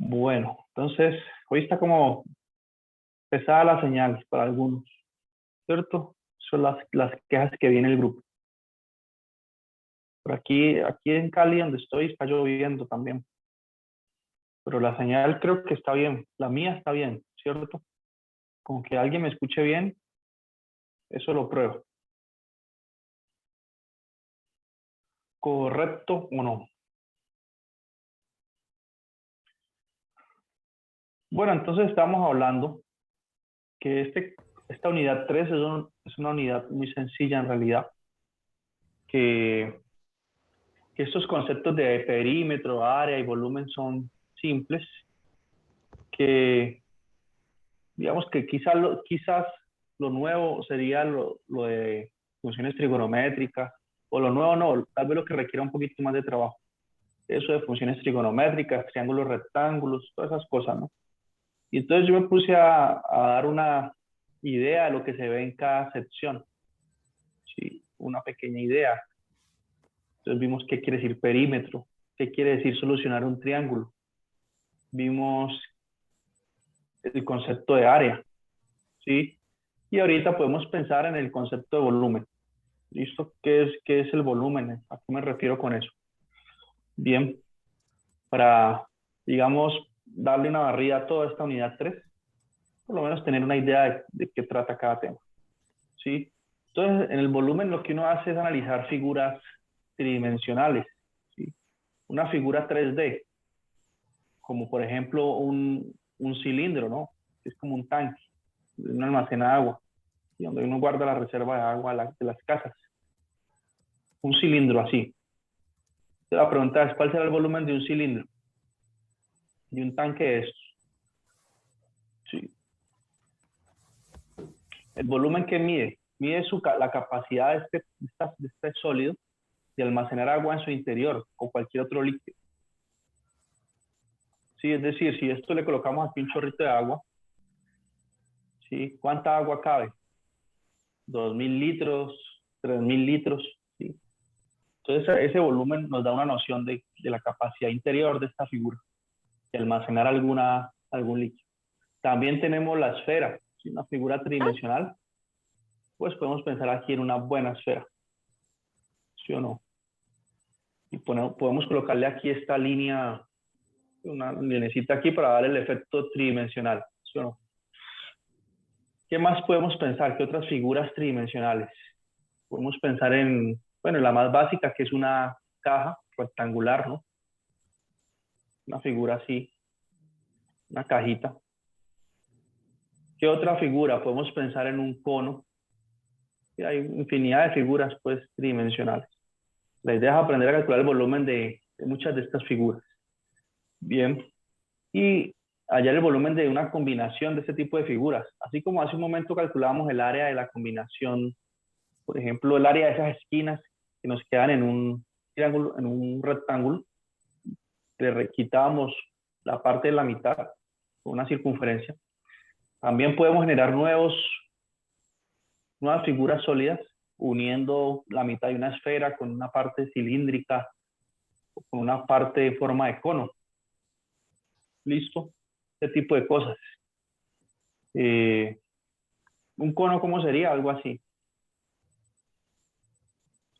Bueno, entonces, hoy está como pesada la señal para algunos, ¿cierto? Son las quejas que viene el grupo. Por aquí en Cali, donde estoy, está lloviendo también. Pero la señal creo que está bien. La mía está bien, ¿cierto? Con que alguien me escuche bien, eso lo pruebo. ¿Correcto o no? Bueno, entonces estamos hablando que esta unidad 3 es una unidad muy sencilla en realidad, que estos conceptos de perímetro, área y volumen son simples, que digamos que quizás lo nuevo sería lo de funciones trigonométricas, o lo nuevo no, tal vez lo que requiera un poquito más de trabajo. Eso de funciones trigonométricas, triángulos, rectángulos, todas esas cosas, ¿no? Y entonces yo me puse a dar una idea de lo que se ve en cada sección, ¿sí? Una pequeña idea. Entonces vimos qué quiere decir perímetro, qué quiere decir solucionar un triángulo. Vimos el concepto de área, ¿sí? Y ahorita podemos pensar en el concepto de volumen. ¿Listo? Qué es el volumen? ¿A qué me refiero con eso? Bien, para, digamos, darle una barrida a toda esta unidad 3, por lo menos tener una idea de qué trata cada tema, ¿sí? Entonces, en el volumen lo que uno hace es analizar figuras tridimensionales, ¿sí? Una figura 3D, como por ejemplo un cilindro, ¿no? Es como un tanque, un almacén de agua, y donde uno guarda la reserva de agua de las casas. Un cilindro así. La pregunta es, ¿cuál será el volumen de un cilindro? De un tanque de estos. Sí. El volumen que mide la capacidad de este sólido de almacenar agua en su interior o cualquier otro líquido. Sí, es decir, si esto le colocamos aquí un chorrito de agua, ¿sí? ¿Cuánta agua cabe? 2.000 litros, 3.000 litros, ¿sí? Entonces ese volumen nos da una noción de la capacidad interior de esta figura, de almacenar algún líquido. También tenemos la esfera, ¿sí? Una figura tridimensional, pues podemos pensar aquí en una buena esfera, ¿sí o no? Y podemos colocarle aquí esta línea, una linecita aquí para dar el efecto tridimensional, ¿sí o no? ¿Qué más podemos pensar? ¿Qué otras figuras tridimensionales? Podemos pensar en, bueno, la más básica, que es una caja rectangular, ¿no? Una figura así, una cajita. ¿Qué otra figura? Podemos pensar en un cono. Y hay infinidad de figuras, pues, tridimensionales. La idea es aprender a calcular el volumen de muchas de estas figuras. Bien. Y hallar el volumen de una combinación de este tipo de figuras. Así como hace un momento calculábamos el área de la combinación, por ejemplo, el área de esas esquinas que nos quedan en un triángulo, en un rectángulo, le quitábamos la parte de la mitad, una circunferencia. También podemos generar nuevas figuras sólidas, uniendo la mitad de una esfera con una parte cilíndrica, con una parte de forma de cono. ¿Listo? Este tipo de cosas. Un cono, ¿cómo sería? Algo así.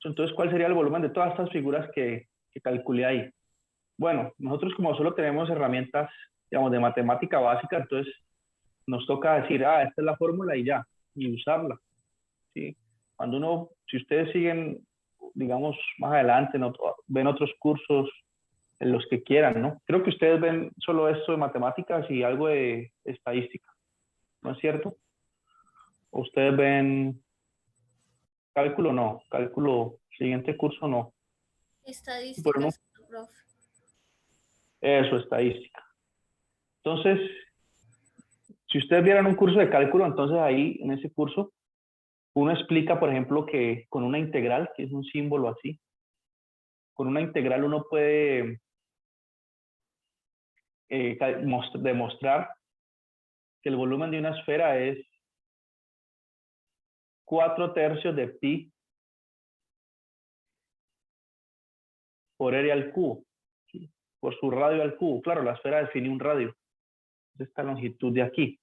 Entonces, ¿cuál sería el volumen de todas estas figuras que calculé ahí? Bueno, nosotros como solo tenemos herramientas, digamos, de matemática básica, entonces nos toca decir, esta es la fórmula y ya, y usarla, ¿sí? Cuando si ustedes siguen, digamos, más adelante, ven otros cursos en los que quieran, ¿no? Creo que ustedes ven solo esto de matemáticas y algo de estadística, ¿no es cierto? ¿O ustedes ven cálculo? No, cálculo, siguiente curso no. Bueno, Estadísticas, prof. eso, estadística. Entonces, si ustedes vieran un curso de cálculo, entonces ahí en ese curso uno explica, por ejemplo, que con una integral, que es un símbolo así, con una integral uno puede demostrar que el volumen de una esfera es 4/3 de pi por r al cubo, ¿sí? por su radio al cubo. Claro, la esfera define un radio. Esta longitud de aquí.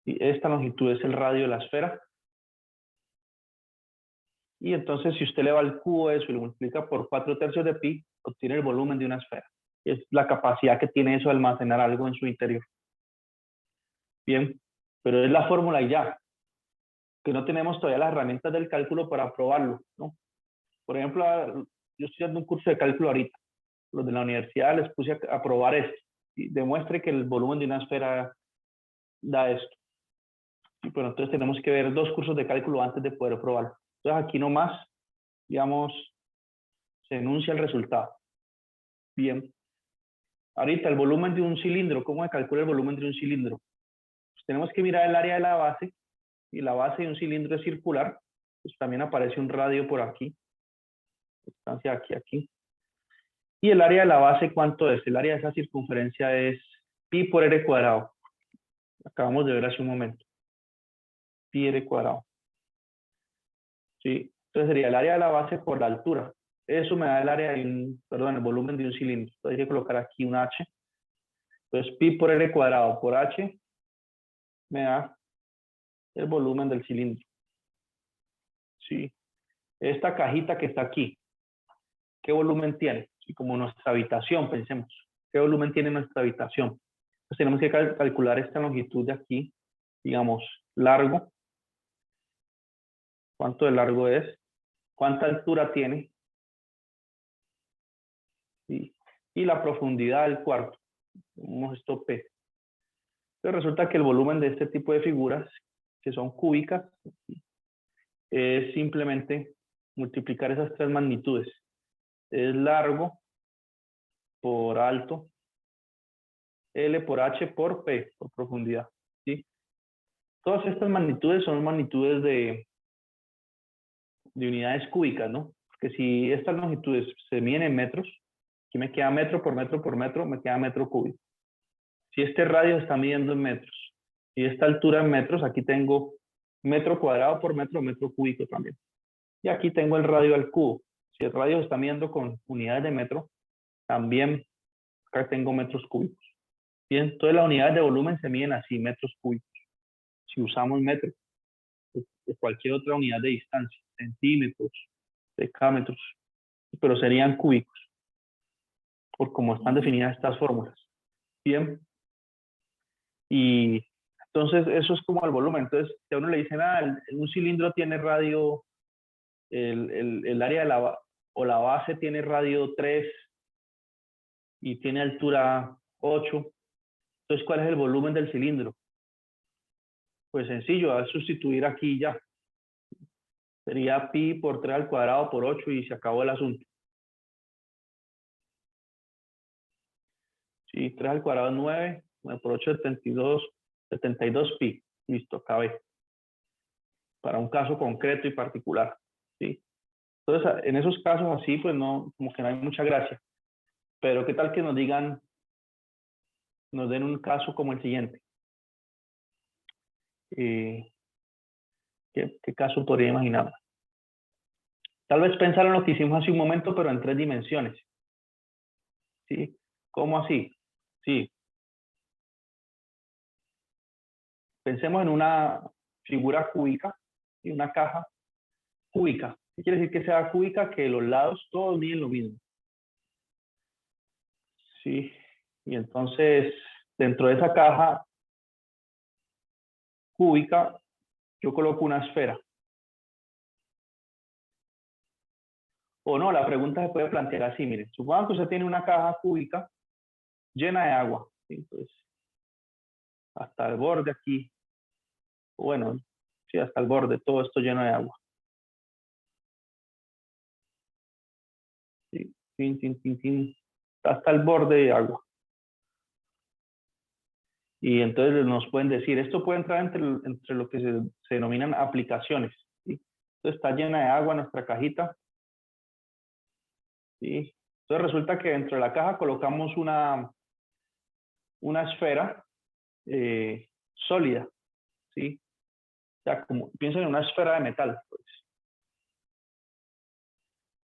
Y esta longitud es el radio de la esfera. Y entonces, si usted le va al cubo eso y lo multiplica por 4/3 de pi, obtiene el volumen de una esfera. Es la capacidad que tiene eso de almacenar algo en su interior. Bien, pero es la fórmula y ya. Que no tenemos todavía las herramientas del cálculo para probarlo, ¿no? Por ejemplo, yo estoy dando un curso de cálculo ahorita. Los de la universidad les puse a probar esto. Y demuestre que el volumen de una esfera da esto. Y bueno, entonces tenemos que ver 2 cursos de cálculo antes de poder probarlo. Entonces aquí nomás, digamos, se enuncia el resultado. Bien. Ahorita el volumen de un cilindro, ¿cómo se calcula el volumen de un cilindro? Pues tenemos que mirar el área de la base, y la base de un cilindro es circular, pues también aparece un radio por aquí, distancia aquí, aquí. Y el área de la base, ¿cuánto es? El área de esa circunferencia es pi por r cuadrado. Acabamos de ver hace un momento. Pi r cuadrado. ¿Sí? Entonces sería el área de la base por la altura. Eso me da el área el volumen de un cilindro. Entonces hay que colocar aquí un h. Entonces pi por r cuadrado por h me da el volumen del cilindro. ¿Sí? Esta cajita que está aquí, ¿qué volumen tiene? ¿Sí? Como nuestra habitación, pensemos. ¿Qué volumen tiene nuestra habitación? Pues tenemos que calcular esta longitud de aquí, digamos, largo. ¿Cuánto de largo es? ¿Cuánta altura tiene? ¿Sí? Y la profundidad del cuarto. Tenemos esto P. Entonces resulta que el volumen de este tipo de figuras, que son cúbicas, es simplemente multiplicar esas 3 magnitudes. Es largo por alto, L por H por P, por profundidad. ¿Sí? Todas estas magnitudes son magnitudes de unidades cúbicas, ¿no? Porque si estas longitudes se miden en metros, aquí me queda metro por metro por metro, me queda metro cúbico. Si este radio está midiendo en metros y esta altura en metros, aquí tengo metro cuadrado por metro, metro cúbico también. Y aquí tengo el radio al cubo. Si el radio está midiendo con unidades de metro, también acá tengo metros cúbicos. Bien, entonces las unidades de volumen se miden así, metros cúbicos. Si usamos metros, o cualquier otra unidad de distancia, centímetros, decámetros, pero serían cúbicos, por cómo están definidas estas fórmulas. Bien, y entonces eso es como el volumen. Entonces, si a uno le dicen, un cilindro tiene radio, el área de la base tiene radio 3 y tiene altura 8, entonces, ¿cuál es el volumen del cilindro? Pues sencillo, al sustituir aquí ya. Sería pi por 3 al cuadrado por 8 y se acabó el asunto. Sí, 3 al cuadrado es 9, 9 por 8 es 72 pi. Listo, acabé. Para un caso concreto y particular. ¿Sí? Entonces, en esos casos así, pues no, como que no hay mucha gracia. Pero ¿qué tal que nos digan, nos den un caso como el siguiente? ¿Qué caso podría imaginar? Tal vez pensar en lo que hicimos hace un momento, pero en 3 dimensiones. ¿Sí? ¿Cómo así? Sí. Pensemos en una figura cúbica y una caja cúbica. ¿Qué quiere decir que sea cúbica? Que los lados todos miden lo mismo. ¿Sí? Y entonces, dentro de esa caja cúbica, yo coloco una esfera. O no, la pregunta se puede plantear así, miren. Supongan que usted tiene una caja cúbica llena de agua. ¿Sí? Entonces, hasta el borde aquí. Bueno, sí, hasta el borde, todo esto lleno de agua. ¿Sí? Tin, tin, tin, tin, hasta el borde de agua. Y entonces nos pueden decir, esto puede entrar entre lo que se denominan aplicaciones. ¿Sí? Entonces está llena de agua nuestra cajita. ¿Sí? Entonces resulta que dentro de la caja colocamos una esfera sólida. ¿Sí? O sea, como, piensen en una esfera de metal. Pues.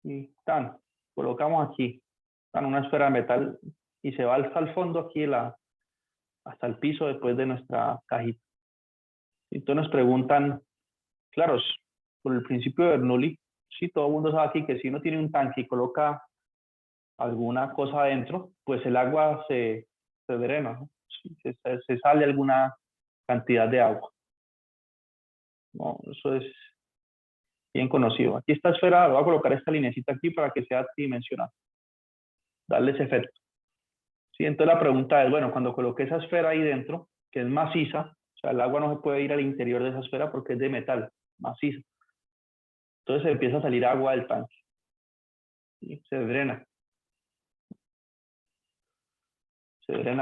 Y tan, colocamos aquí. en una esfera de metal y se va hasta el fondo aquí, hasta el piso después de nuestra cajita. Entonces nos preguntan, claro, por el principio de Bernoulli, sí, todo el mundo sabe aquí que si uno tiene un tanque y coloca alguna cosa adentro, pues el agua se drena, ¿no? Sí, se sale alguna cantidad de agua. No, eso es bien conocido. Aquí esta esfera, voy a colocar esta linecita aquí para que sea tridimensional, darle ese efecto. Sí, entonces la pregunta es, bueno, cuando coloqué esa esfera ahí dentro, que es maciza, o sea, el agua no se puede ir al interior de esa esfera porque es de metal, maciza. Entonces empieza a salir agua del tanque. ¿Sí? Se drena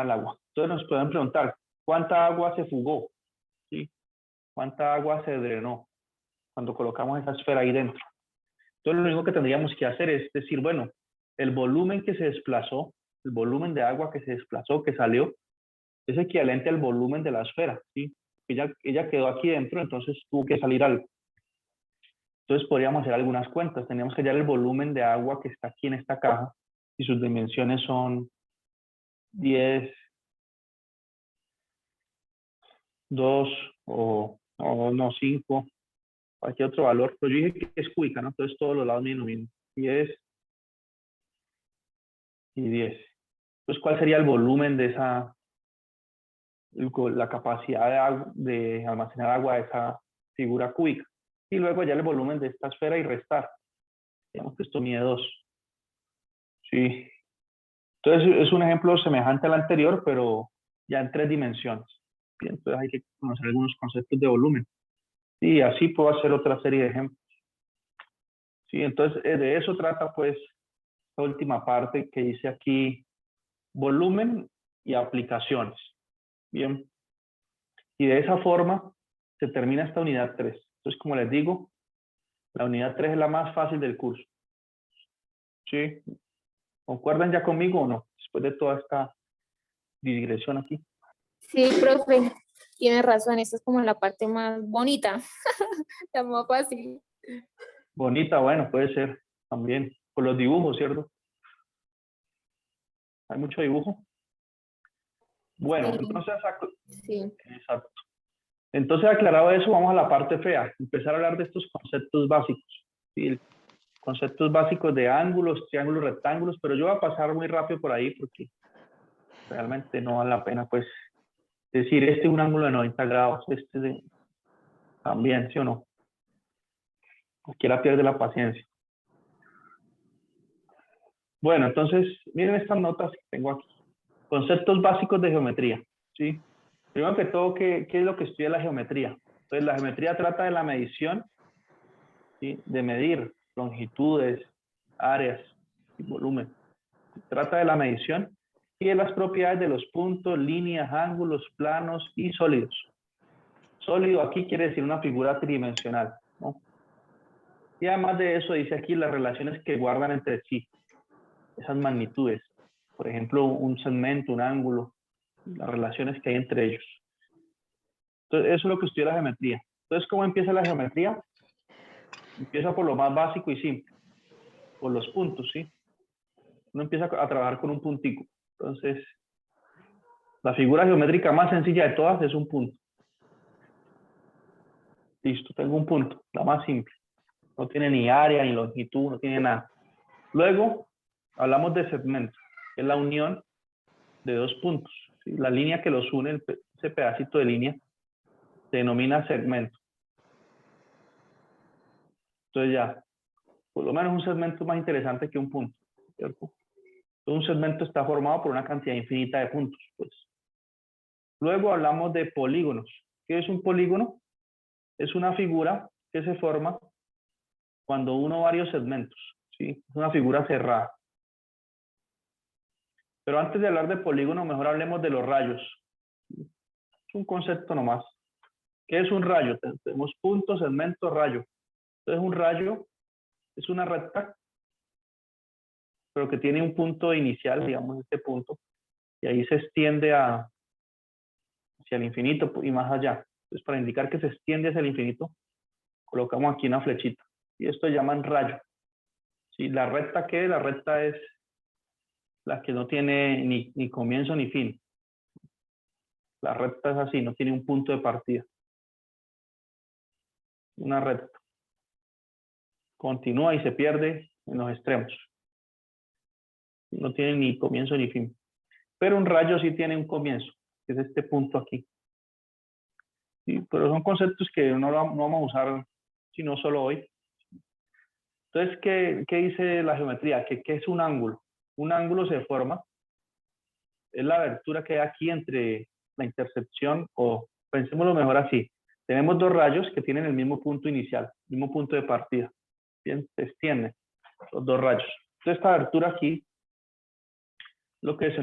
el agua. Entonces nos pueden preguntar, ¿cuánta agua se fugó? ¿Sí? ¿Cuánta agua se drenó cuando colocamos esa esfera ahí dentro? Entonces lo único que tendríamos que hacer es decir, bueno, el volumen que se desplazó, el volumen de agua que se desplazó, que salió, es equivalente al volumen de la esfera, ¿sí? Ella quedó aquí dentro, entonces tuvo que salir algo. Entonces podríamos hacer algunas cuentas. Teníamos que hallar el volumen de agua que está aquí en esta caja y sus dimensiones son 10, 2 o no 5, cualquier otro valor. Pero yo dije que es cúbica, ¿no? Entonces todos los lados miden lo mismo. 10 y 10. Entonces, ¿cuál sería el volumen de la capacidad de almacenar agua de esa figura cúbica? Y luego hallar el volumen de esta esfera y restar. Digamos que esto mide 2. Sí. Entonces es un ejemplo semejante al anterior, pero ya en 3 dimensiones. Bien, entonces hay que conocer algunos conceptos de volumen. Y así puedo hacer otra serie de ejemplos. Sí, entonces de eso trata pues la última parte que dice aquí, volumen y aplicaciones. Bien, y de esa forma se termina esta unidad 3. Entonces, como les digo, la unidad 3 es la más fácil del curso. ¿Sí? ¿Concuerdan ya conmigo o no? Después de toda esta digresión aquí. Sí, profe, tiene razón, esta es como la parte más bonita, la más fácil. Bonita, bueno, puede ser también. Por los dibujos, ¿cierto? Hay mucho dibujo. Bueno, Sí, entonces, sí. exacto. Entonces, aclarado eso, vamos a la parte fea. Empezar a hablar de estos conceptos básicos. ¿Sí? Conceptos básicos de ángulos, triángulos, rectángulos, pero yo voy a pasar muy rápido por ahí porque realmente no vale la pena, pues, decir, este es un ángulo de 90 grados, también, ¿sí o no? Cualquiera pierde la paciencia. Bueno, entonces, miren estas notas que tengo aquí. Conceptos básicos de geometría, ¿sí? Primero que todo, ¿qué es lo que estudia la geometría? Entonces, la geometría trata de la medición, ¿sí? De medir longitudes, áreas y volumen. Trata de la medición y de las propiedades de los puntos, líneas, ángulos, planos y sólidos. Sólido aquí quiere decir una figura tridimensional, ¿no? Y además de eso dice aquí las relaciones que guardan entre sí, esas magnitudes. Por ejemplo, un segmento, un ángulo, las relaciones que hay entre ellos. Entonces, eso es lo que estudia la geometría. Entonces, ¿cómo empieza la geometría? Empieza por lo más básico y simple, por los puntos, ¿sí? Uno empieza a trabajar con un puntico. Entonces, la figura geométrica más sencilla de todas es un punto. Listo, tengo un punto, la más simple. No tiene ni área, ni longitud, no tiene nada. Luego, hablamos de segmento, que es la unión de dos puntos. ¿Sí? La línea que los une, ese pedacito de línea, se denomina segmento. Entonces ya, por lo menos un segmento es más interesante que un punto, ¿cierto? Entonces, un segmento está formado por una cantidad infinita de puntos, pues. Luego hablamos de polígonos. ¿Qué es un polígono? Es una figura que se forma cuando uno o varios segmentos, ¿sí? Es una figura cerrada. Pero antes de hablar de polígono, mejor hablemos de los rayos. Es un concepto nomás. ¿Qué es un rayo? Tenemos punto, segmento, rayo. Entonces, un rayo es una recta, pero que tiene un punto inicial, digamos, este punto, y ahí se extiende hacia el infinito y más allá. Entonces, para indicar que se extiende hacia el infinito, colocamos aquí una flechita. Y esto llaman rayo. ¿Sí? La recta, ¿qué es? La recta es la que no tiene ni comienzo ni fin. La recta es así, no tiene un punto de partida. Una recta. Continúa y se pierde en los extremos. No tiene ni comienzo ni fin. Pero un rayo sí tiene un comienzo, que es este punto aquí. Sí, pero son conceptos que no vamos a usar sino solo hoy. Entonces, ¿qué dice la geometría? ¿Qué es un ángulo? Un ángulo se forma, es la abertura que hay aquí entre la intersección, o pensémoslo mejor así. Tenemos dos rayos que tienen el mismo punto inicial, mismo punto de partida. Bien, se extienden los dos rayos. Entonces, esta abertura aquí, lo que se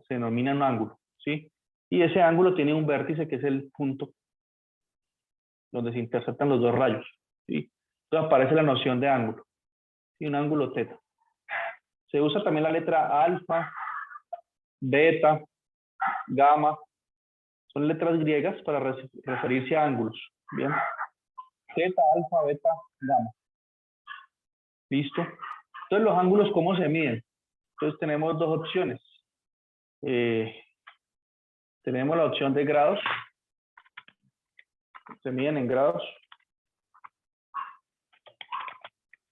denomina un ángulo, ¿sí? Y ese ángulo tiene un vértice que es el punto donde se intersectan los dos rayos, ¿sí? Entonces aparece la noción de ángulo, ¿sí? Un ángulo teta. Se usa también la letra alfa, beta, gamma. Son letras griegas para referirse a ángulos. Bien. Zeta, alfa, beta, gamma. ¿Listo? Entonces, los ángulos, ¿cómo se miden? Entonces, tenemos dos opciones. Tenemos la opción de grados. Se miden en grados.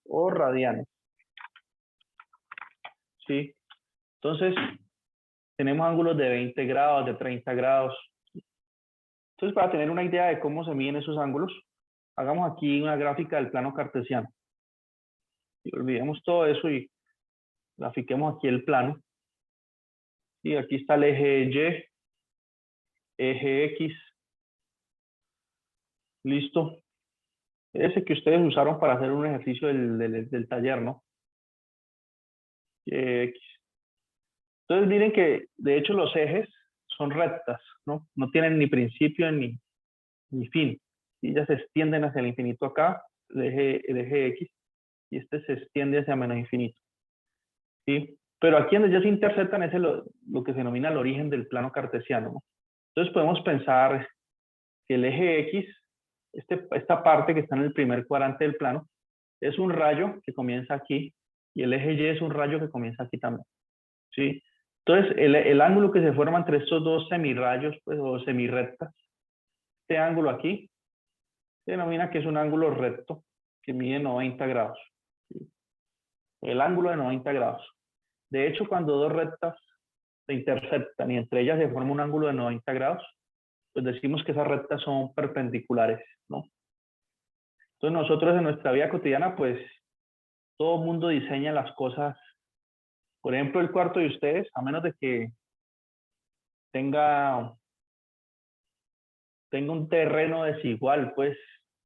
O radianes. ¿Sí? Entonces, tenemos ángulos de 20 grados, de 30 grados. Entonces, para tener una idea de cómo se miden esos ángulos, hagamos aquí una gráfica del plano cartesiano. Y olvidemos todo eso y grafiquemos aquí el plano. Y aquí está el eje Y, eje X. Listo. Ese que ustedes usaron para hacer un ejercicio del taller, ¿no? X. Entonces miren que de hecho los ejes son rectas, ¿no? No tienen ni principio ni fin. Y ellas se extienden hacia el infinito acá, el eje X, y este se extiende hacia menos infinito. ¿Sí? Pero aquí donde ya se intersectan es lo que se denomina el origen del plano cartesiano, ¿no? Entonces podemos pensar que el eje X, esta parte que está en el primer cuadrante del plano, es un rayo que comienza aquí, y el eje Y es un rayo que comienza aquí también. ¿Sí? Entonces, el ángulo que se forma entre estos dos semirrayos, pues, o semirrectas, este ángulo aquí, se denomina que es un ángulo recto, que mide 90 grados. ¿Sí? El ángulo de 90 grados. De hecho, cuando dos rectas se intersectan y entre ellas se forma un ángulo de 90 grados, pues decimos que esas rectas son perpendiculares, ¿no? Entonces nosotros en nuestra vida cotidiana, pues todo el mundo diseña las cosas. Por ejemplo, el cuarto de ustedes, a menos de que tenga un terreno desigual, pues,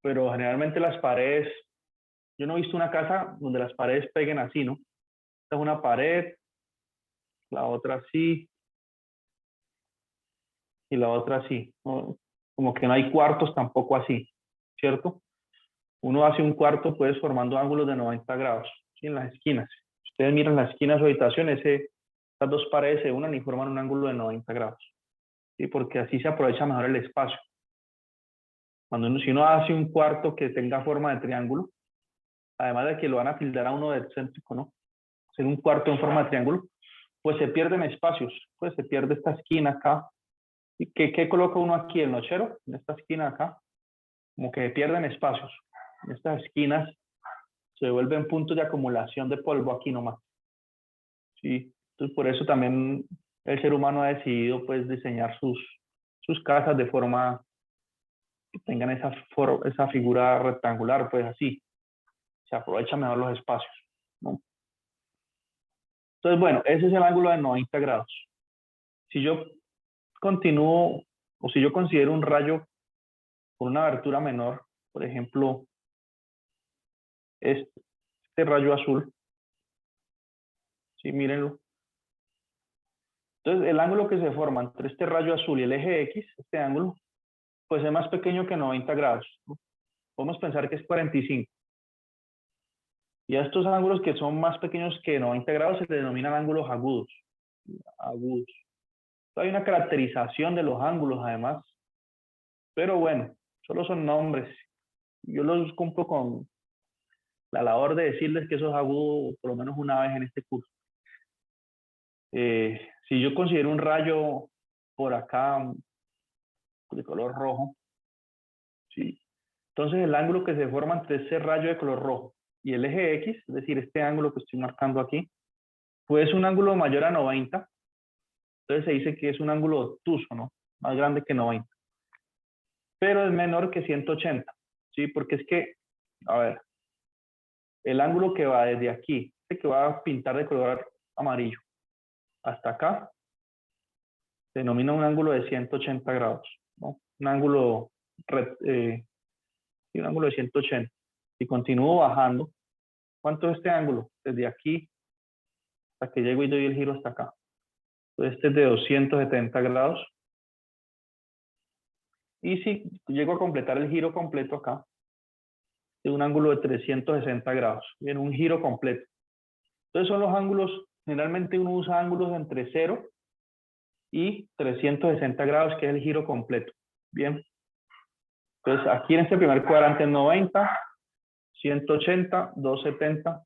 pero generalmente las paredes, yo no he visto una casa donde las paredes peguen así, ¿no? Esta es una pared, la otra así, y la otra así, ¿no? Como que no hay cuartos tampoco así, ¿cierto? Uno hace un cuarto, pues, formando ángulos de 90 grados, ¿sí? En las esquinas. Ustedes miran las esquinas de su habitación, estas dos paredes se unen y forman un ángulo de 90 grados, ¿sí? Porque así se aprovecha mejor el espacio. Si uno hace un cuarto que tenga forma de triángulo, además de que lo van a tildar a uno de excéntrico, ¿no? Hacer un cuarto en forma de triángulo, pues se pierden espacios, pues se pierde esta esquina acá. ¿Y qué coloca uno aquí? El nochero, en esta esquina acá, como que pierden espacios. En estas esquinas se vuelven puntos de acumulación de polvo aquí nomás. ¿Sí? Entonces por eso también el ser humano ha decidido pues diseñar sus casas de forma que tengan esa figura rectangular, pues así. Se aprovechan mejor los espacios, ¿no? Entonces, bueno, ese es el ángulo de 90 grados. Si yo continúo, o si yo considero un rayo con una abertura menor, por ejemplo, este rayo azul, ¿sí? Mírenlo. Entonces, el ángulo que se forma entre este rayo azul y el eje X, este ángulo, pues es más pequeño que 90 grados, ¿no? Podemos pensar que es 45. Y a estos ángulos que son más pequeños que 90 grados se le denominan ángulos agudos. Agudos. Hay una caracterización de los ángulos además, pero bueno, solo son nombres. Yo los cumplo con la labor de decirles que eso es agudo por lo menos una vez en este curso. Si yo considero un rayo por acá de color rojo, ¿sí? Entonces el ángulo que se forma entre ese rayo de color rojo y el eje X, es decir, este ángulo que estoy marcando aquí, pues es un ángulo mayor a 90. Entonces se dice que es un ángulo obtuso, ¿no? Más grande que 90. Pero es menor que 180, ¿sí? Porque es que, a ver, el ángulo que va desde aquí, que va a pintar de color amarillo, hasta acá, se denomina un ángulo de 180 grados, ¿no? Un ángulo, un ángulo de 180. Si continúo bajando, ¿cuánto es este ángulo? Desde aquí hasta que llego y doy el giro hasta acá. Entonces este es de 270 grados. Y si llego a completar el giro completo acá, de un ángulo de 360 grados, en un giro completo. Entonces son los ángulos, generalmente uno usa ángulos entre 0 y 360 grados, que es el giro completo. Bien. Entonces aquí en este primer cuadrante 90, 180, 270,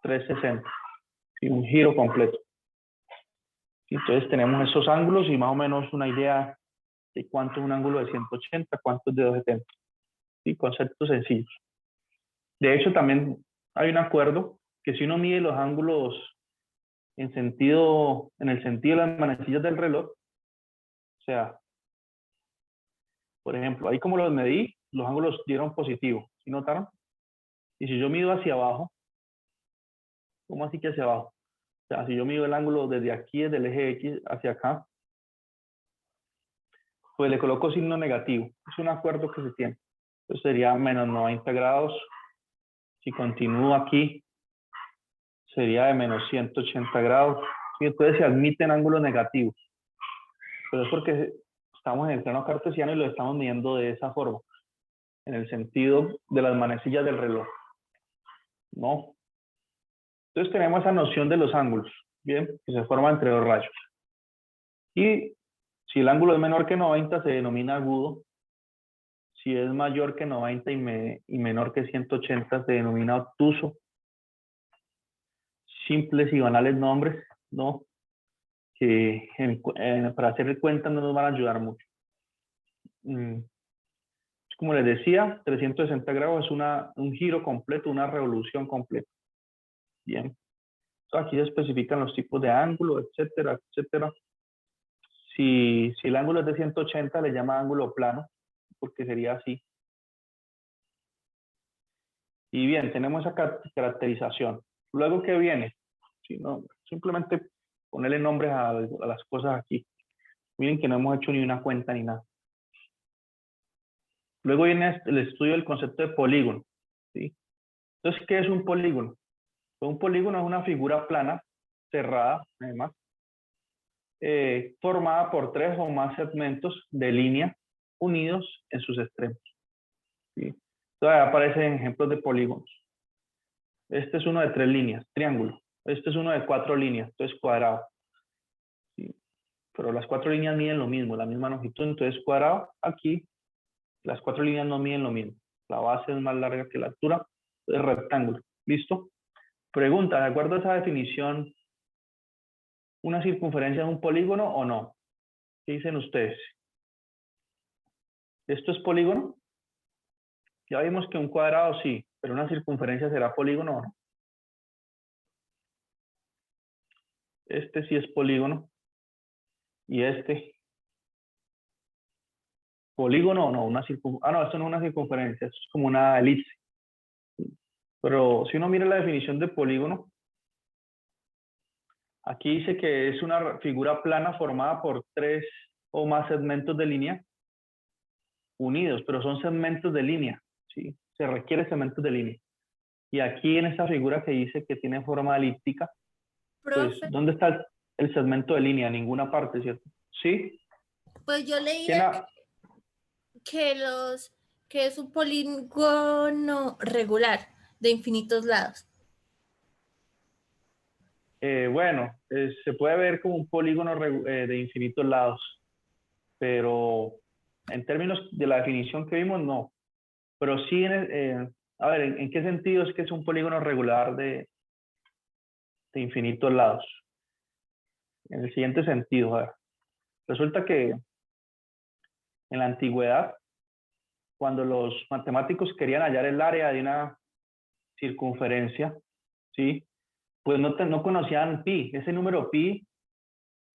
360. Y un giro completo. Entonces tenemos esos ángulos y más o menos una idea de cuánto es un ángulo de 180, cuánto es de 270. ¿Sí? Conceptos sencillos. De hecho, también hay un acuerdo que si uno mide los ángulos en el sentido de las manecillas del reloj, o sea, por ejemplo, ahí como los medí, los ángulos dieron positivo, ¿sí notaron? Y si yo mido hacia abajo, ¿cómo así que hacia abajo? O sea, si yo mido el ángulo desde aquí, desde el eje X hacia acá, pues le coloco signo negativo. Es un acuerdo que se tiene. Entonces sería menos 90 grados. Si continúo aquí, sería de menos 180 grados. Y entonces se admiten ángulos negativos. Pero es porque estamos en el plano cartesiano y lo estamos midiendo de esa forma, en el sentido de las manecillas del reloj. ¿No? Entonces tenemos esa noción de los ángulos, ¿bien? Que se forman entre dos rayos. Y si el ángulo es menor que 90, se denomina agudo. Si es mayor que 90 y menor que 180, se denomina obtuso. Simples y banales nombres, ¿no? Que para hacer cuentas no nos van a ayudar mucho. Como les decía, 360 grados es un giro completo, una revolución completa. Bien. Aquí se especifican los tipos de ángulo, etcétera, etcétera. Si el ángulo es de 180, le llama ángulo plano, porque sería así. Y bien, tenemos esa caracterización. Luego, ¿qué viene? Si no, simplemente ponerle nombres a las cosas aquí. Miren que no hemos hecho ni una cuenta ni nada. Luego viene el estudio del concepto de polígono, ¿sí? Entonces, ¿qué es un polígono? Pues un polígono es una figura plana, cerrada, además, formada por 3 o más segmentos de línea unidos en sus extremos. ¿Sí? Entonces aparecen ejemplos de polígonos. Este es uno de 3 líneas, triángulo. Este es uno de 4 líneas, entonces cuadrado. ¿Sí? Pero las 4 líneas miden lo mismo, la misma longitud, entonces cuadrado. Aquí las 4 líneas no miden lo mismo. La base es más larga que la altura, es rectángulo. ¿Listo? Pregunta, ¿de acuerdo a esa definición, una circunferencia es un polígono o no? ¿Qué dicen ustedes? ¿Esto es polígono? Ya vimos que un cuadrado sí, pero una circunferencia será polígono o no. Este sí es polígono. Y este, polígono o no, no, esto no es una circunferencia, esto es como una elipse. Pero si uno mira la definición de polígono, aquí dice que es una figura plana formada por 3 o más segmentos de línea unidos, pero son segmentos de línea, ¿sí? Se requiere segmentos de línea. Y aquí en esta figura que dice que tiene forma elíptica, pues, Profe, ¿dónde está el segmento de línea? En ninguna parte, ¿cierto? ¿Sí? pues yo ¿Quién leía ha- que que es un polígono regular de infinitos lados. Bueno, se puede ver como un polígono de infinitos lados, pero en términos de la definición que vimos, no. Pero sí, a ver, ¿en qué sentido es que es un polígono regular de infinitos lados? en el siguiente sentido. A ver, resulta que en la antigüedad, cuando los matemáticos querían hallar el área de una circunferencia, ¿sí? Pues no conocían pi. Ese número pi,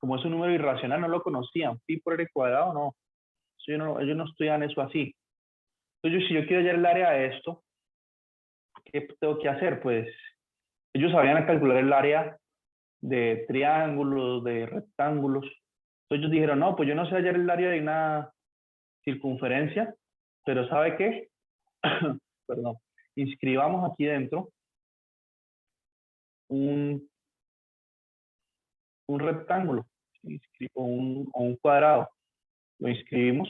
como es un número irracional, no lo conocían. Pi por r cuadrado, no. Ellos no estudian eso así. Entonces, si yo quiero hallar el área de esto, ¿qué tengo que hacer? Pues ellos sabían calcular el área de triángulos, de rectángulos. Entonces ellos dijeron, no, pues yo no sé hallar el área de una circunferencia, pero ¿sabe qué? Perdón. Inscribamos aquí dentro un rectángulo o un cuadrado. Lo inscribimos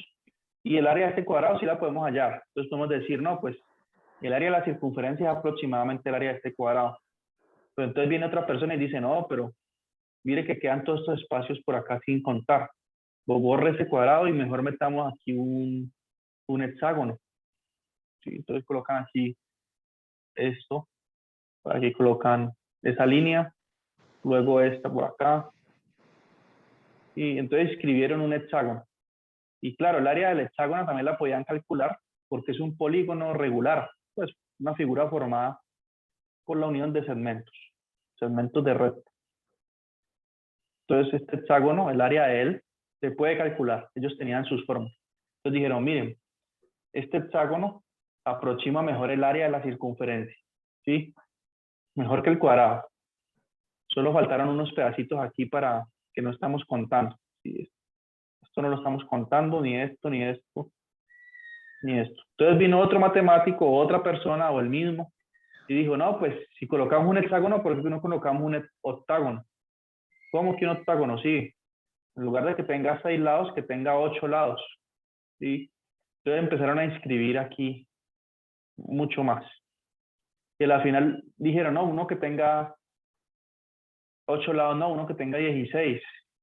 y el área de este cuadrado sí la podemos hallar. Entonces podemos decir, no, pues el área de la circunferencia es aproximadamente el área de este cuadrado. Pero entonces viene otra persona y dice, no, pero mire que quedan todos estos espacios por acá sin contar. Borre ese cuadrado y mejor metamos aquí un hexágono. ¿Sí? Entonces colocan aquí esto, aquí colocan esa línea, luego esta por acá, y entonces escribieron un hexágono. Y claro, el área del hexágono también la podían calcular porque es un polígono regular, pues una figura formada por la unión de segmentos de recta. Entonces este hexágono, el área de él, se puede calcular. Ellos tenían sus formas. Entonces dijeron, miren, este hexágono aproxima mejor el área de la circunferencia, ¿sí? Mejor que el cuadrado. Solo faltaron unos pedacitos aquí para que no estamos contando. ¿Sí? Esto no lo estamos contando, ni esto, ni esto, ni esto. Entonces vino otro matemático, otra persona o el mismo, y dijo, no, pues si colocamos un hexágono, ¿por qué no colocamos un octágono? ¿Cómo que un octágono? Sí, en lugar de que tenga 6 lados, que tenga 8 lados. ¿Sí? Entonces empezaron a inscribir aquí mucho más. Y al final dijeron, no, uno que tenga 8 lados, no, uno que tenga 16.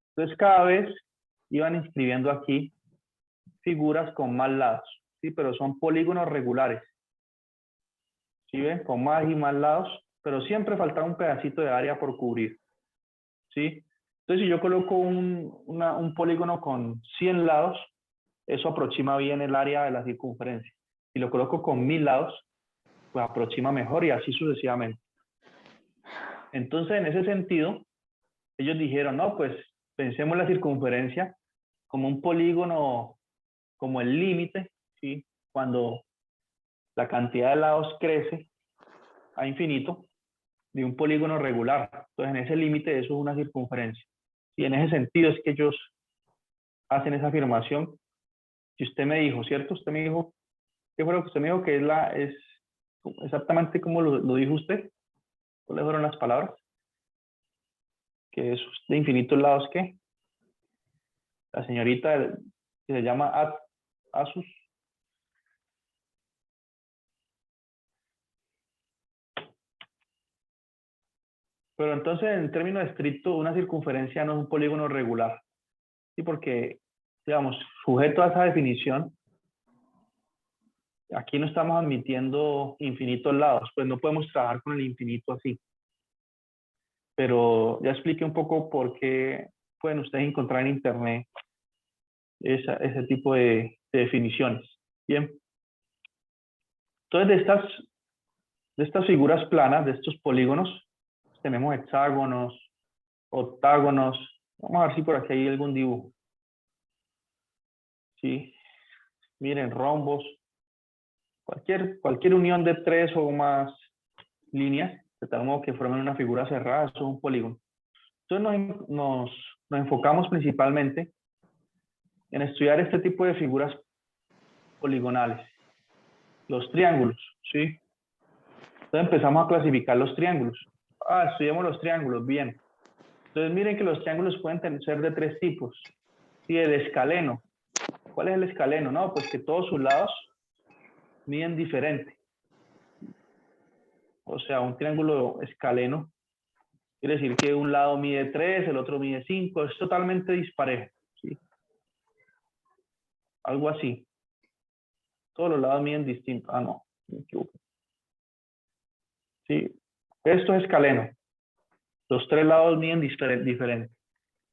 Entonces cada vez iban inscribiendo aquí figuras con más lados, ¿sí? Pero son polígonos regulares. ¿Sí ven? Con más y más lados, pero siempre faltaba un pedacito de área por cubrir. ¿Sí? Entonces si yo coloco un polígono con 100 lados, eso aproxima bien el área de la circunferencia. Si lo coloco con 1000 lados, pues aproxima mejor y así sucesivamente. Entonces, en ese sentido, ellos dijeron, no, pues pensemos la circunferencia como un polígono, como el límite, ¿sí? Cuando la cantidad de lados crece a infinito de un polígono regular. Entonces, en ese límite eso es una circunferencia. Y en ese sentido es que ellos hacen esa afirmación. Si usted me dijo, ¿cierto? Usted me dijo, ¿qué fue lo que usted me dijo? Que es exactamente como lo dijo usted. ¿Cuáles fueron las palabras? Que es de infinitos lados, ¿qué? La señorita que se llama Asus. Pero entonces, en términos estrictos, una circunferencia no es un polígono regular. ¿Sí? Porque, digamos, sujeto a esa definición, aquí no estamos admitiendo infinitos lados, pues no podemos trabajar con el infinito así. Pero ya expliqué un poco por qué pueden ustedes encontrar en internet ese tipo de definiciones. Bien. Entonces, de estas figuras planas, de estos polígonos, tenemos hexágonos, octágonos. Vamos a ver si por aquí hay algún dibujo. ¿Sí? Miren, rombos. Cualquier unión de 3 o más líneas, de tal modo que formen una figura cerrada, eso es un polígono. Entonces nos enfocamos principalmente en estudiar este tipo de figuras poligonales. Los triángulos, ¿sí? Entonces empezamos a clasificar los triángulos. Estudiamos los triángulos, bien. Entonces miren que los triángulos pueden ser de 3 tipos. Sí, el escaleno. ¿Cuál es el escaleno? No, pues que todos sus lados miden diferente. O sea, un triángulo escaleno quiere decir que un lado mide 3, el otro mide 5, es totalmente disparejo. ¿Sí? Algo así. Todos los lados miden distinto. No, me equivoco. Sí, esto es escaleno. Los 3 lados miden diferente.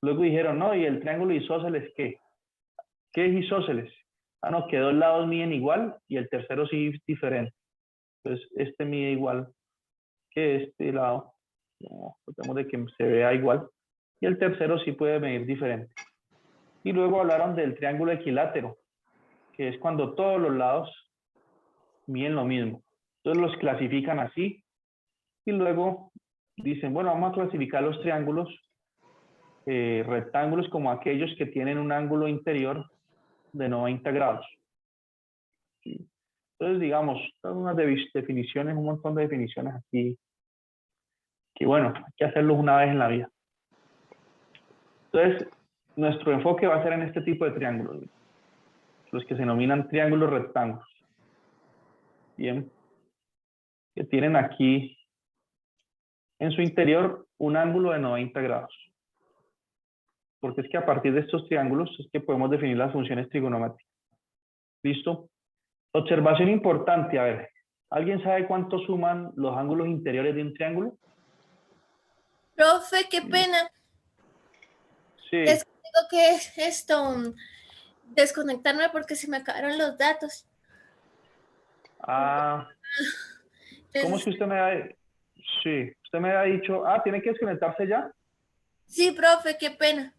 Luego dijeron, no, ¿y el triángulo isósceles qué? ¿Qué es isósceles? Ah, no, que dos lados miden igual y el tercero sí es diferente. Entonces, este mide igual que este lado. No, tratemos de que se vea igual. Y el tercero sí puede medir diferente. Y luego hablaron del triángulo equilátero, que es cuando todos los lados miden lo mismo. Entonces los clasifican así y luego dicen, bueno, vamos a clasificar los triángulos rectángulos como aquellos que tienen un ángulo interior de 90 grados. ¿Sí? Entonces, digamos, unas definiciones, un montón de definiciones aquí, que bueno, hay que hacerlos una vez en la vida. Entonces, nuestro enfoque va a ser en este tipo de triángulos, los que se denominan triángulos rectángulos. Bien, que tienen aquí en su interior un ángulo de 90 grados. Porque es que a partir de estos triángulos es que podemos definir las funciones trigonométricas. ¿Listo? Observación importante, a ver, ¿alguien sabe cuánto suman los ángulos interiores de un triángulo? Profe, qué pena. Sí. Es que tengo que desconectarme porque se me acabaron los datos. Ah, ¿cómo es Entonces, que usted me ha... Sí, usted me ha dicho, ¿tiene que desconectarse ya? sí, profe, qué pena.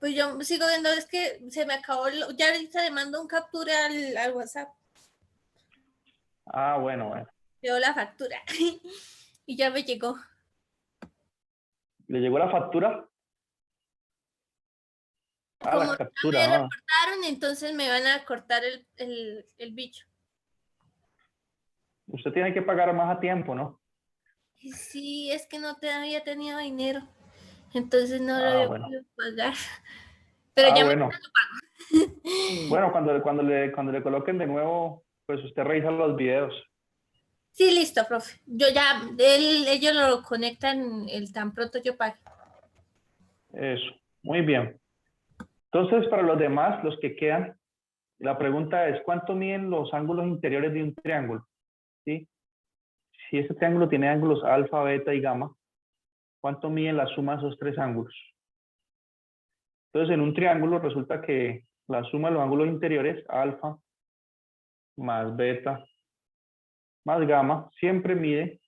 Pues yo sigo viendo, es que se me acabó, ya ahorita le mando un captura al WhatsApp. Bueno, bueno. Veo la factura y ya me llegó. ¿Le llegó la factura? Como La ya captura, me ¿no? reportaron, entonces me van a cortar el bicho. Usted tiene que pagar más a tiempo, ¿no? Sí, es que no había tenido dinero, entonces no lo había Bueno. podido pagar. Pero ya Bueno. me lo pago. Bueno, cuando le coloquen de nuevo, pues usted revisa los videos. Sí, listo, profe. Yo ya, ellos lo conectan el tan pronto yo pague. Eso, muy bien. Entonces, para los demás, los que quedan, la pregunta es, ¿cuánto miden los ángulos interiores de un triángulo? ¿Sí? Si este triángulo tiene ángulos alfa, beta y gamma, ¿cuánto miden la suma de esos tres ángulos? Entonces, en un triángulo resulta que la suma de los ángulos interiores, alfa más beta más gamma, siempre mide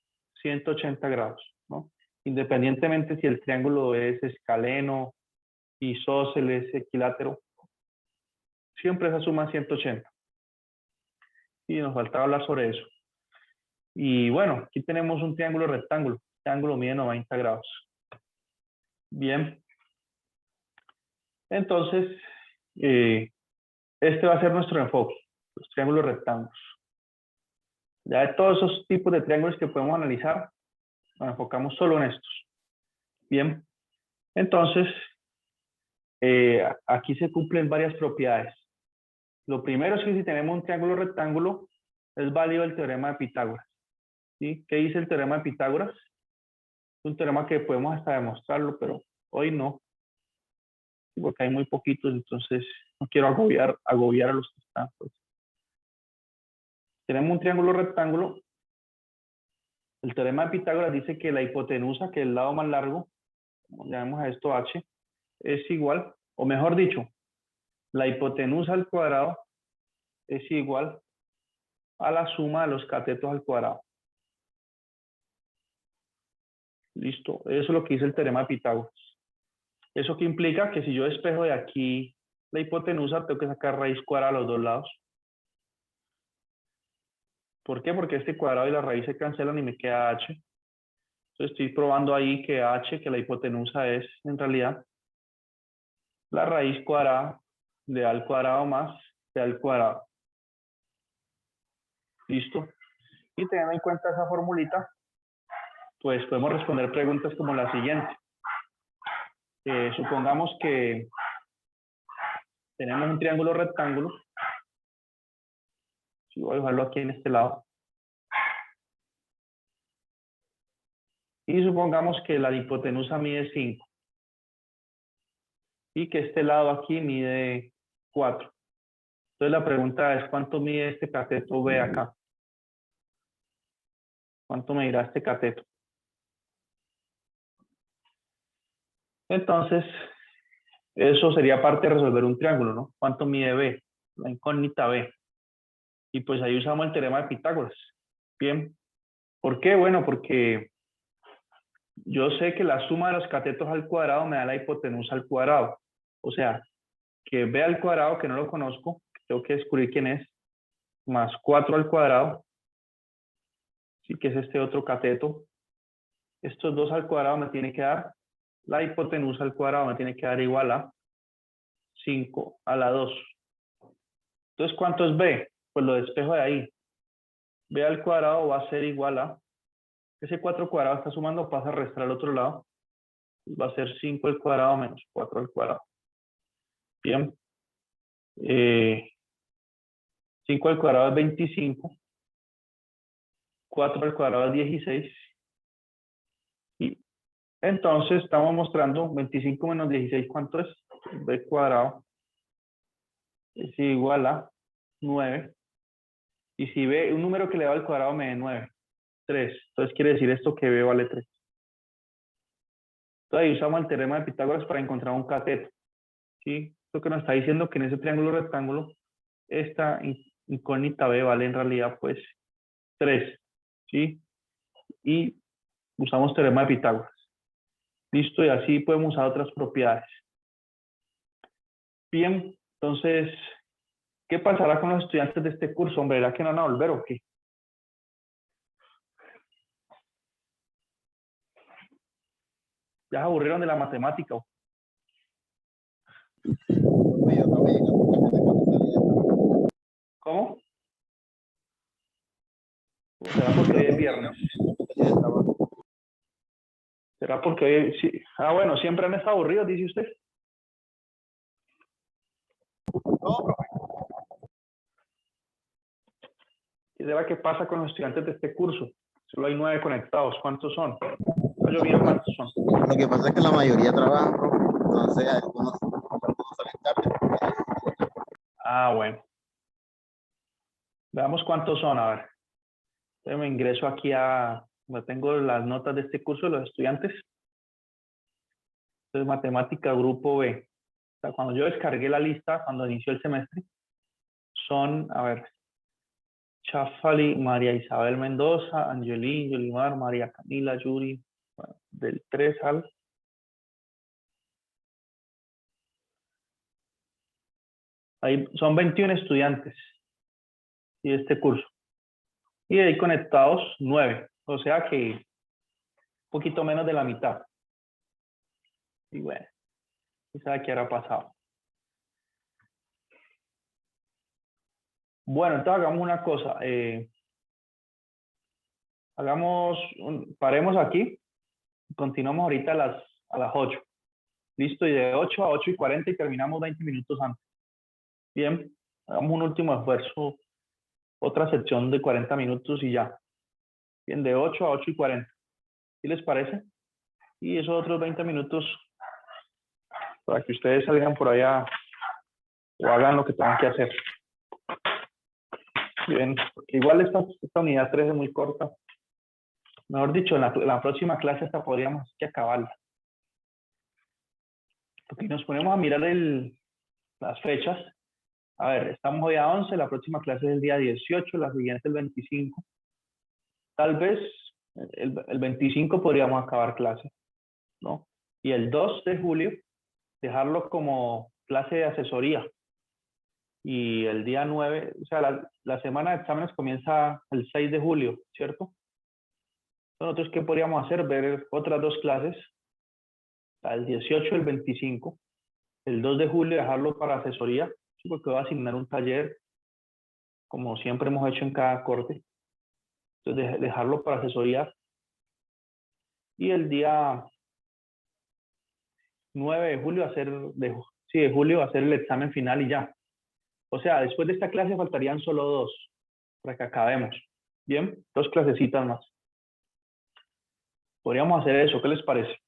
180 grados, ¿no? Independientemente si el triángulo es escaleno, isósceles, equilátero, siempre esa suma es 180. Y nos faltaba hablar sobre eso. Y bueno, aquí tenemos un triángulo rectángulo. Este ángulo mide 90 grados. Bien. Entonces, este va a ser nuestro enfoque, los triángulos rectángulos. Ya de todos esos tipos de triángulos que podemos analizar, nos enfocamos solo en estos. Bien. Entonces, aquí se cumplen varias propiedades. Lo primero es que si tenemos un triángulo rectángulo, es válido el teorema de Pitágoras. ¿Sí? ¿Qué dice el teorema de Pitágoras? Es un teorema que podemos hasta demostrarlo, pero hoy no, porque hay muy poquitos, entonces no quiero agobiar a los que están. Pues. Tenemos un triángulo rectángulo. El teorema de Pitágoras dice que la hipotenusa, que es el lado más largo, como llamamos a esto h, es igual, o mejor dicho, la hipotenusa al cuadrado es igual a la suma de los catetos al cuadrado. Listo, eso es lo que dice el teorema de Pitágoras. ¿Eso qué implica? Que si yo despejo de aquí la hipotenusa, tengo que sacar raíz cuadrada a los dos lados. ¿Por qué? Porque este cuadrado y la raíz se cancelan y me queda h. Entonces estoy probando ahí que h, que la hipotenusa es en realidad la raíz cuadrada de a al cuadrado más c al cuadrado. ¿Listo? Y teniendo en cuenta esa formulita, pues podemos responder preguntas como la siguiente. Supongamos que tenemos un triángulo rectángulo. Si voy a dejarlo aquí en este lado. Y supongamos que la hipotenusa mide 5. Y que este lado aquí mide 4. Entonces la pregunta es, ¿cuánto mide este cateto B acá? ¿Cuánto medirá este cateto? Entonces, Eso sería parte de resolver un triángulo, ¿no? ¿Cuánto mide B? La incógnita B. Y pues ahí usamos el teorema de Pitágoras. Bien. ¿Por qué? Bueno, porque yo sé que la suma de los catetos al cuadrado me da la hipotenusa al cuadrado. O sea, que B al cuadrado, que no lo conozco, tengo que descubrir quién es, más 4 al cuadrado, sí que es este otro cateto. Estos 2 al cuadrado me tiene que dar, la hipotenusa al cuadrado me tiene que dar igual a 5 a la 2. Entonces, ¿cuánto es B? Pues lo despejo de ahí. B al cuadrado va a ser igual a, ese 4 cuadrado está sumando, pasa a restar al otro lado. Va a ser 5 al cuadrado menos 4 al cuadrado. Bien. 5 al cuadrado es 25. 4 al cuadrado es 16. Y entonces estamos mostrando 25 menos 16, ¿cuánto es? B cuadrado es igual a 9. Y si B, un número que le va al cuadrado me da 9. 3. Entonces quiere decir esto que B vale 3. Entonces ahí usamos el teorema de Pitágoras para encontrar un cateto. ¿Sí? Esto que nos está diciendo que en ese triángulo rectángulo, esta incógnita B vale en realidad pues 3. ¿Sí? Y usamos teorema de Pitágoras. Listo, y así podemos usar otras propiedades. Bien, entonces, ¿qué pasará con los estudiantes de este curso? Hombre, ¿será que no van a volver o qué? ¿Ya se aburrieron de la matemática? ¿Cómo? ¿Será porque hoy es viernes? ¿Será porque hoy sí? Ah, bueno, siempre han estado aburridos, dice usted. ¿Qué será que pasa con los estudiantes de este curso? Solo hay 9 conectados. ¿Cuántos son? Yo miro cuántos son. Lo que pasa es que la mayoría trabajan, profe. Entonces, algunos salen tarde. Ah, bueno. Veamos cuántos son, a ver. Entonces me ingreso aquí a... Tengo las notas de este curso de los estudiantes. Entonces, matemática grupo B. O sea, cuando yo descargué la lista, cuando inició el semestre, son, a ver, Chafali, María Isabel Mendoza, Angelín, Yolimar, María Camila, Yuri, bueno, del 3 al... Ahí son 21 estudiantes de este curso. Y ahí conectados 9. O sea que un poquito menos de la mitad. Y bueno, quién sabe qué habrá pasado. Bueno, entonces hagamos una cosa. Paremos aquí. Continuamos ahorita a las 8. Listo, y de 8 a 8:40 y terminamos 20 minutos antes. Bien, hagamos un último esfuerzo. Otra sección de 40 minutos y ya. Bien, de 8 a 8:40. ¿Qué les parece? Y esos otros 20 minutos para que ustedes salgan por allá o hagan lo que tengan que hacer. Bien, porque igual esta unidad 3 es muy corta. Mejor dicho, en la próxima clase hasta podríamos que acabarla. Porque nos ponemos a mirar las fechas. A ver, estamos hoy a 11, la próxima clase es el día 18, la siguiente el 25. Tal vez el 25 podríamos acabar clase, ¿no? Y el 2 de julio dejarlo como clase de asesoría. Y el día 9, o sea, la semana de exámenes comienza el 6 de julio, ¿cierto? Nosotros, ¿qué podríamos hacer? Ver otras 2 clases, el 18 y el 25. El 2 de julio dejarlo para asesoría, porque voy a asignar un taller, como siempre hemos hecho en cada corte. Entonces, dejarlo para asesoría. Y el día 9 de julio de julio hacer el examen final y ya. O sea, después de esta clase faltarían solo 2 para que acabemos. Bien, 2 clasecitas más. Podríamos hacer eso, ¿qué les parece?